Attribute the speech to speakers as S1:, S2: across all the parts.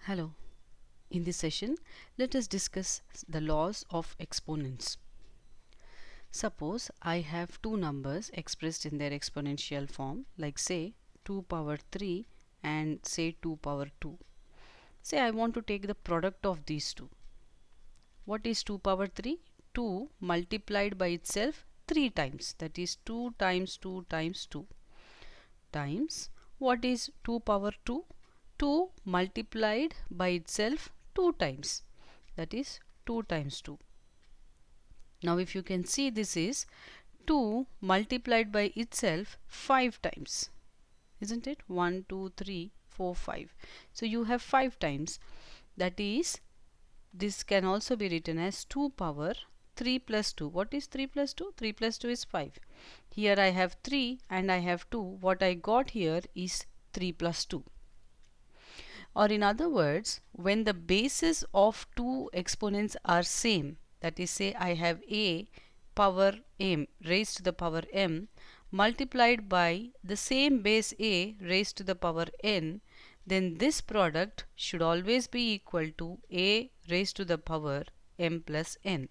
S1: Hello. In this session, let us discuss the laws of exponents. Suppose I have two numbers expressed in their exponential form, like say 2 power 3 and say 2 power 2. Say I want to take the product of these two. What is 2 power 3? 2 multiplied by itself 3 times, that is 2 times 2 times 2 times what is 2 power 2? 2 multiplied by itself 2 times, that is 2 times 2. Now if you can see, this is 2 multiplied by itself 5 times, isn't it? 1 2 3 4 5. So you have 5 times, that is, this can also be written as 2 power 3 plus 2. What is 3 plus 2? 3 plus 2 is 5. Here I have 3 and I have 2. What I got here is 3 plus 2. Or in other words, when the bases of two exponents are same, that is, say I have a power m raised to the power m multiplied by the same base a raised to the power n, then this product should always be equal to a raised to the power m plus n.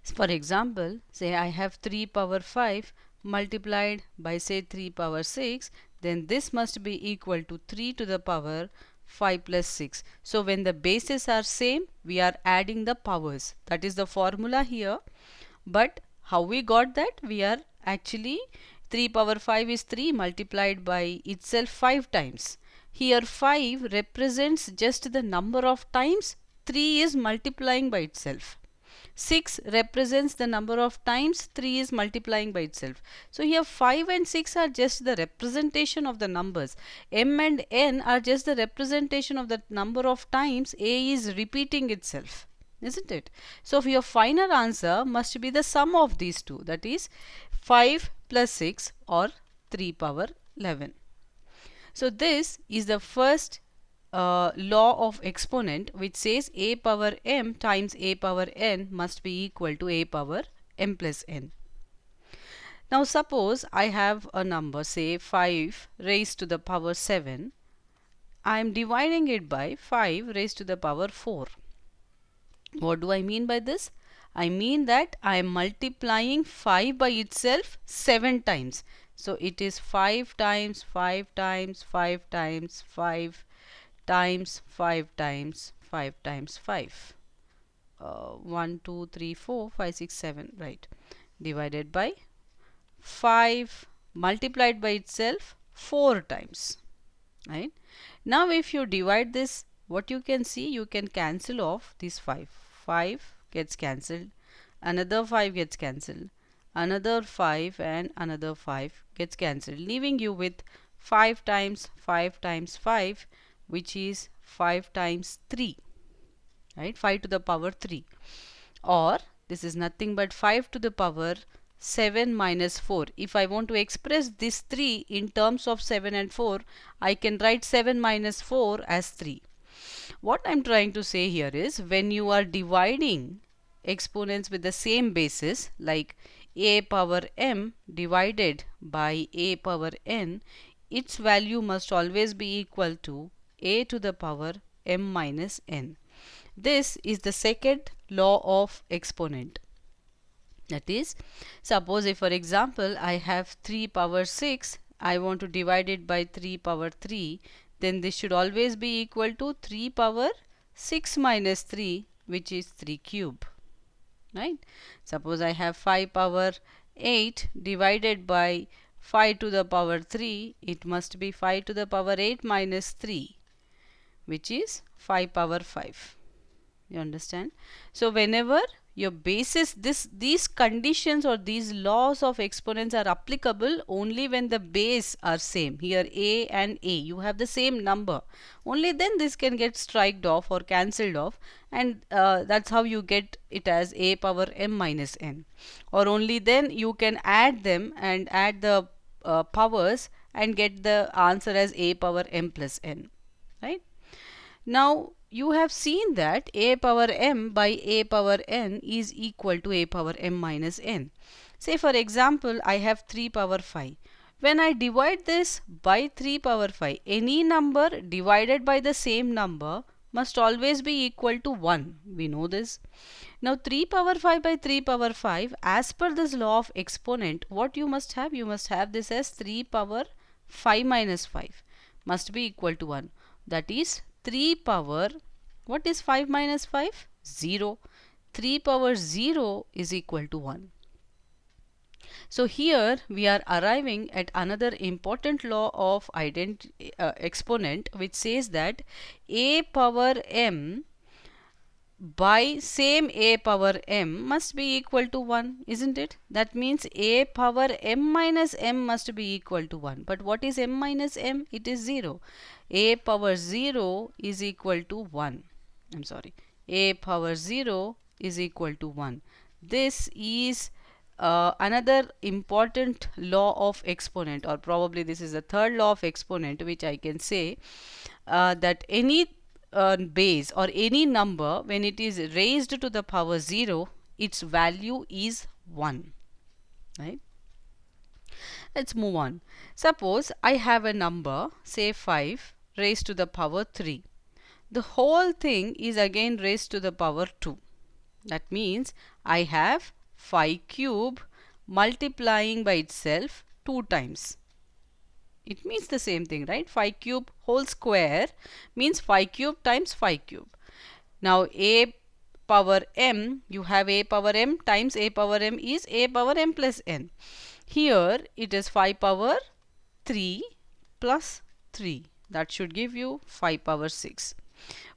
S1: For example, say I have 3 power 5 multiplied by say 3 power 6, then this must be equal to 3 to the power 5 plus 6. So when the bases are same, we are adding the powers. That is the formula here. But how we got that? We are actually 3 power 5 is 3 multiplied by itself 5 times. Here 5 represents just the number of times 3 is multiplying by itself. 6 represents the number of times 3 is multiplying by itself. So here 5 and 6 are just the representation of the numbers. M and N are just the representation of the number of times A is repeating itself, isn't it? So your final answer must be the sum of these two, that is 5 plus 6 or 3 power 11. So this is the first law of exponent, which says a power m times a power n must be equal to a power m plus n. Now suppose I have a number, say 5 raised to the power 7. I am dividing it by 5 raised to the power 4. What do I mean by this? I mean that I am multiplying 5 by itself 7 times. So it is 5 times 5 times 5 times 5 times 5 times 5 times 5. 1 2 3 4 5 6 7, right, divided by 5 multiplied by itself 4 times, right. Now if you divide this, what you can see, you can cancel off this 5 gets cancelled, another 5 gets cancelled, another 5 and another 5 gets cancelled, leaving you with 5 times 5 times 5, which is 5 times 3, right, 5 to the power 3, or this is nothing but 5 to the power 7 minus 4. If I want to express this 3 in terms of 7 and 4, I can write 7 minus 4 as 3. What I'm trying to say here is, when you are dividing exponents with the same basis, like a power m divided by a power n, its value must always be equal to a to the power m minus n. This is the second law of exponent. That is, suppose if for example I have 3 power 6, I want to divide it by 3 power 3, then this should always be equal to 3 power 6 minus 3, which is 3 cube, right. Suppose I have 5 power 8 divided by 5 to the power 3, it must be 5 to the power 8 minus 3, which is 5 power 5. You understand? So whenever your basis, these conditions or these laws of exponents are applicable only when the base are same. Here a and a, you have the same number. Only then this can get striked off or cancelled off, and that's how you get it as a power m minus n. Or only then you can add them and add the powers and get the answer as a power m plus n, right. Now you have seen that a power m by a power n is equal to a power m minus n. Say for example I have 3 power 5. When I divide this by 3 power 5, any number divided by the same number must always be equal to 1. We know this. Now 3 power 5 by 3 power 5, as per this law of exponent, what you must have? You must have this as 3 power 5 minus 5 must be equal to 1. That is 3 power, what is 5 minus 5? 0. 3 power 0 is equal to 1. So here we are arriving at another important law of exponent, which says that a power m by same a power m must be equal to 1, isn't it? That means a power m minus m must be equal to 1. But what is m minus m? It is 0. A power 0 is equal to 1. I'm sorry. A power 0 is equal to 1. This is another important law of exponent, or probably this is the third law of exponent, which I can say that any base or any number, when it is raised to the power 0, its value is 1, right? Let's move on. Suppose I have a number, say 5 raised to the power 3. The whole thing is again raised to the power 2. That means I have 5 cube multiplying by itself 2 times. It means the same thing, right? 5 cube whole square means 5 cube times 5 cube. Now a power m, you have a power m times a power m is a power m plus n. Here it is 5 power 3 plus 3. That should give you 5 power 6.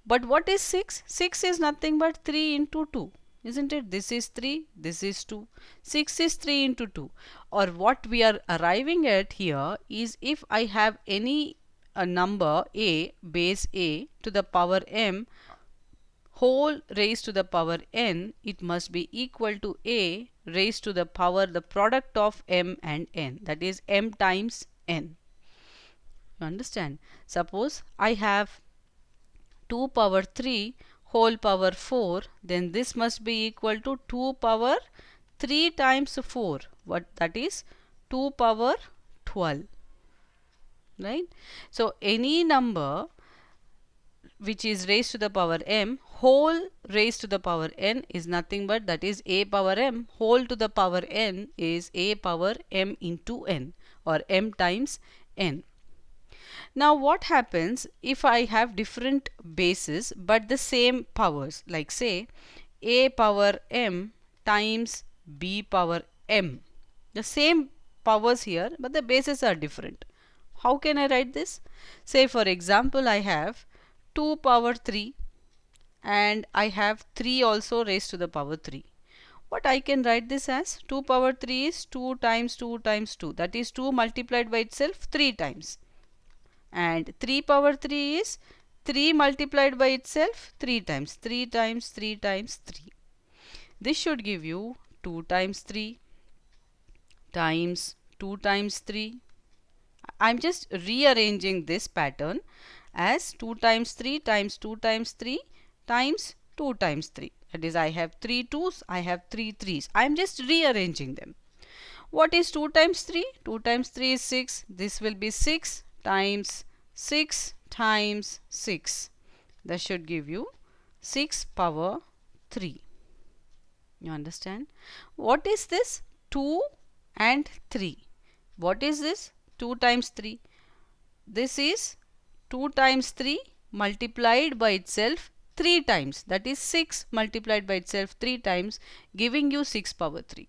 S1: But what is 6? 6 is nothing but 3 into 2. Isn't it? This is 3, this is 2. 6 is 3 into 2. Or what we are arriving at here is, if I have any number a, base a to the power m whole raised to the power n, it must be equal to a raised to the power the product of m and n, that is m times n. You understand? Suppose I have 2 power 3 whole power 4, then this must be equal to 2 power 3 times 4. What that is? 2 power 12. Right? So any number which is raised to the power m whole raised to the power n is nothing but, that is a power m whole to the power n is a power m into n, or m times n. Now what happens if I have different bases but the same powers, like say a power m times b power m. The same powers here but the bases are different. How can I write this? Say for example I have 2 power 3 and I have 3 also raised to the power 3. What I can write this as? 2 power 3 is 2 times 2 times 2, that is 2 multiplied by itself 3 times. And 3 power 3 is 3 multiplied by itself 3 times. 3 times 3 times 3. This should give you 2 times 3 times 2 times 3. I'm just rearranging this pattern as 2 times 3 times 2 times 3 times 2 times 3. That is, I have 3 2's, I have 3 3's. I'm just rearranging them. What is 2 times 3? 2 times 3 is 6. This will be 6 times 6 times 6. That should give you 6 power 3. You understand? What is this? 2 and 3. What is this? 2 times 3. This is 2 times 3 multiplied by itself 3 times. That is 6 multiplied by itself 3 times, giving you 6 power 3.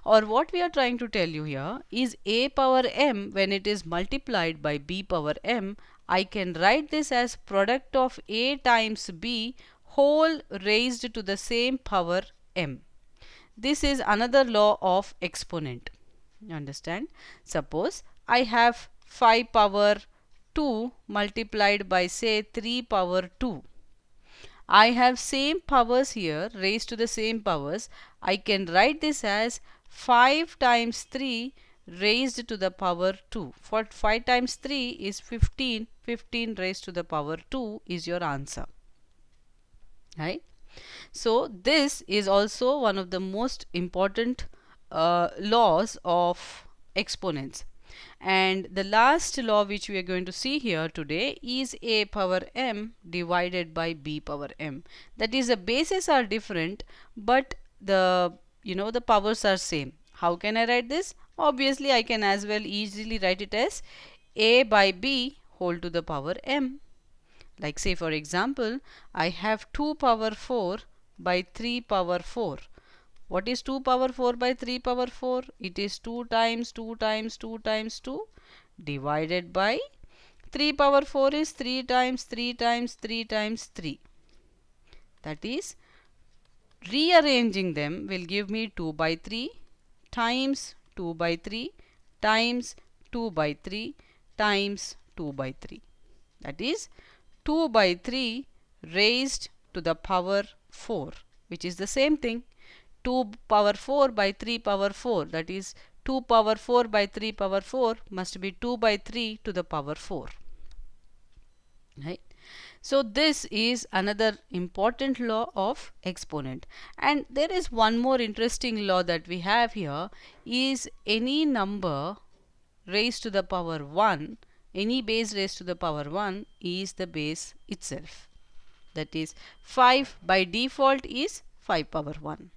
S1: Or what we are trying to tell you here is a power m, when it is multiplied by b power m, I can write this as product of a times b whole raised to the same power m. This is another law of exponent. You understand? Suppose I have 5 power 2 multiplied by say 3 power 2. I have same powers here raised to the same powers. I can write this as 5 times 3 raised to the power 2. For 5 times 3 is 15. 15 raised to the power 2 is your answer. Right? So this is also one of the most important laws of exponents. And the last law which we are going to see here today is a power m divided by b power m. That is, the bases are different, but the the powers are same. How can I write this? Obviously, I can as well easily write it as a by b whole to the power m. Like, say for example, I have 2 power 4 by 3 power 4. What is 2 power 4 by 3 power 4? It is 2 times 2 times 2 times 2 divided by 3 power 4 is 3 times 3 times 3 times 3. That is, rearranging them will give me 2 by 3 times 2 by 3 times 2 by 3 times 2 by 3. That is 2 by 3 raised to the power 4, which is the same thing. 2 power 4 by 3 power 4, that is 2 power 4 by 3 power 4 must be 2 by 3 to the power 4. Right? So this is another important law of exponent. And there is one more interesting law that we have here, is any number raised to the power 1, any base raised to the power 1 is the base itself. That is, 5 by default is 5 power 1.